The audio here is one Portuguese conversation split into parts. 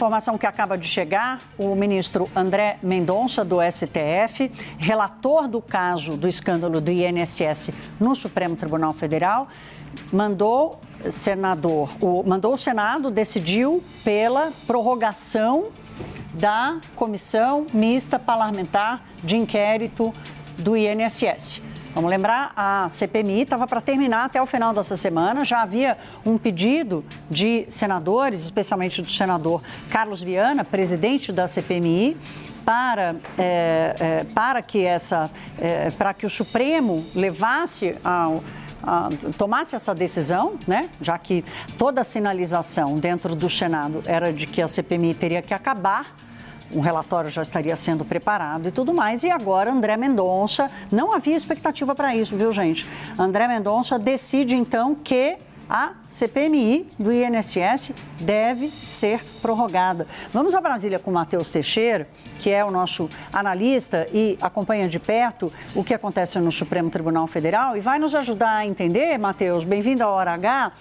Informação que acaba de chegar, o ministro André Mendonça, do STF, relator do caso do escândalo do INSS no Supremo Tribunal Federal, mandou o Senado decidiu pela prorrogação da Comissão Mista Parlamentar de Inquérito do INSS. Vamos lembrar, a CPMI estava para terminar até o final dessa semana. Já havia um pedido de senadores, especialmente do senador Carlos Viana, presidente da CPMI, para que o Supremo tomasse essa decisão, né? Já que toda a sinalização dentro do Senado era de que a CPMI teria que acabar. Um relatório já estaria sendo preparado e tudo mais. E agora André Mendonça, não havia expectativa para isso, viu, gente? André Mendonça decide, então, que a CPMI do INSS deve ser prorrogada. Vamos a Brasília com o Matheus Teixeira, que é o nosso analista e acompanha de perto o que acontece no Supremo Tribunal Federal e vai nos ajudar a entender, Matheus, bem-vindo à Hora H,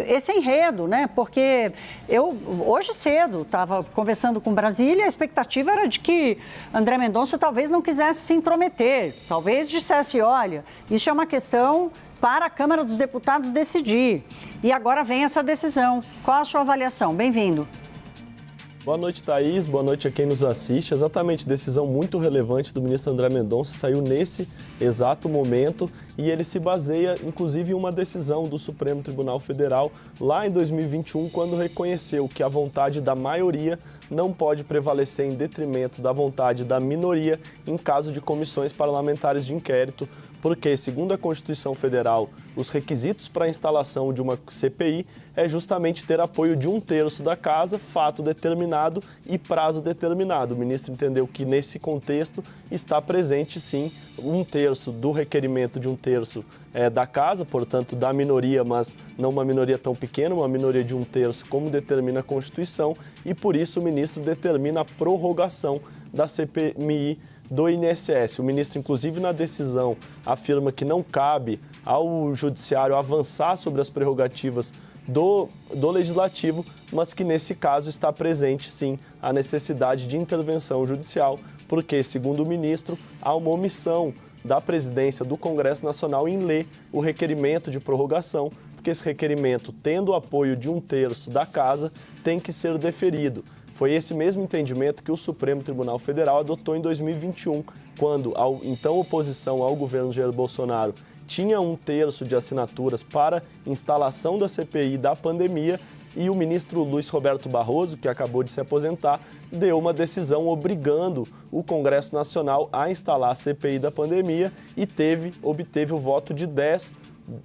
esse enredo, né? Porque eu, hoje cedo, estava conversando com Brasília, a expectativa era de que André Mendonça talvez não quisesse se intrometer, talvez dissesse, olha, isso é uma questão para a Câmara dos Deputados decidir. E agora vem essa decisão. Qual a sua avaliação? Bem-vindo. Boa noite, Thaís. Boa noite a quem nos assiste. Exatamente, decisão muito relevante do ministro André Mendonça, saiu nesse exato momento e ele se baseia, inclusive, em uma decisão do Supremo Tribunal Federal lá em 2021, quando reconheceu que a vontade da maioria não pode prevalecer em detrimento da vontade da minoria em caso de comissões parlamentares de inquérito, porque, segundo a Constituição Federal, os requisitos para a instalação de uma CPI é justamente ter apoio de 1/3 da Casa, fato determinado e prazo determinado. O ministro entendeu que, nesse contexto, está presente, sim, 1/3 do requerimento de 1/3 da Casa, portanto, da minoria, mas não uma minoria tão pequena, uma minoria de 1/3, como determina a Constituição, e, por isso, o ministro determina a prorrogação da CPMI do INSS. O ministro, inclusive, na decisão, afirma que não cabe ao judiciário avançar sobre as prerrogativas do Legislativo, mas que, nesse caso, está presente, sim, a necessidade de intervenção judicial, porque, segundo o ministro, há uma omissão da presidência do Congresso Nacional em ler o requerimento de prorrogação, porque esse requerimento, tendo o apoio de 1/3 da Casa, tem que ser deferido. Foi esse mesmo entendimento que o Supremo Tribunal Federal adotou em 2021, quando a então oposição ao governo Jair Bolsonaro tinha 1/3 de assinaturas para instalação da CPI da pandemia e o ministro Luiz Roberto Barroso, que acabou de se aposentar, deu uma decisão obrigando o Congresso Nacional a instalar a CPI da pandemia e obteve o voto de 10,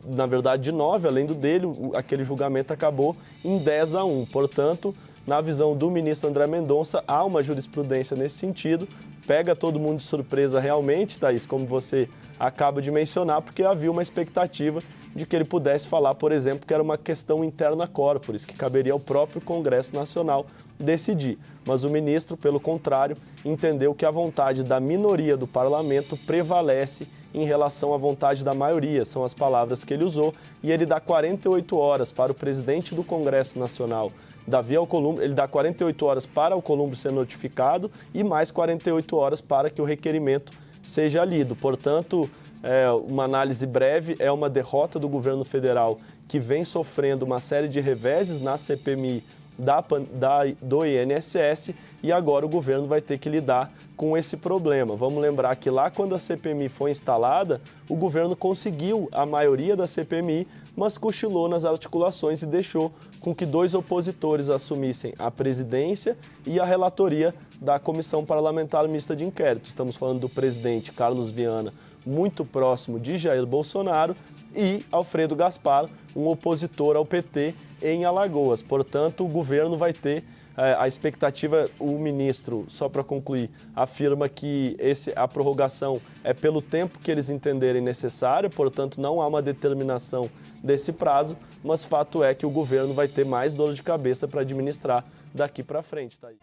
na verdade de 9, além do dele, aquele julgamento acabou em 10-1. Portanto, na visão do ministro André Mendonça, há uma jurisprudência nesse sentido. Pega todo mundo de surpresa realmente, Thaís, como você acaba de mencionar, porque havia uma expectativa de que ele pudesse falar, por exemplo, que era uma questão interna corporis, que caberia ao próprio Congresso Nacional decidir. Mas o ministro, pelo contrário, entendeu que a vontade da minoria do parlamento prevalece em relação à vontade da maioria, são as palavras que ele usou, e ele dá 48 horas para o presidente do Congresso Nacional, Davi Alcolumbre, ele dá 48 horas para o Alcolumbre ser notificado e mais 48 horas para que o requerimento seja lido. Portanto, uma análise breve, é uma derrota do governo federal que vem sofrendo uma série de reveses na CPMI do INSS e agora o governo vai ter que lidar com esse problema. Vamos lembrar que lá quando a CPMI foi instalada, o governo conseguiu a maioria da CPMI, mas cochilou nas articulações e deixou com que 2 opositores assumissem a presidência e a relatoria da Comissão Parlamentar Mista de Inquérito. Estamos falando do presidente Carlos Viana, muito próximo de Jair Bolsonaro, e Alfredo Gaspar, um opositor ao PT em Alagoas. Portanto, o governo vai ter a expectativa, o ministro, só para concluir, afirma que a prorrogação é pelo tempo que eles entenderem necessário, portanto, não há uma determinação desse prazo, mas fato é que o governo vai ter mais dor de cabeça para administrar daqui para frente. Tá aí.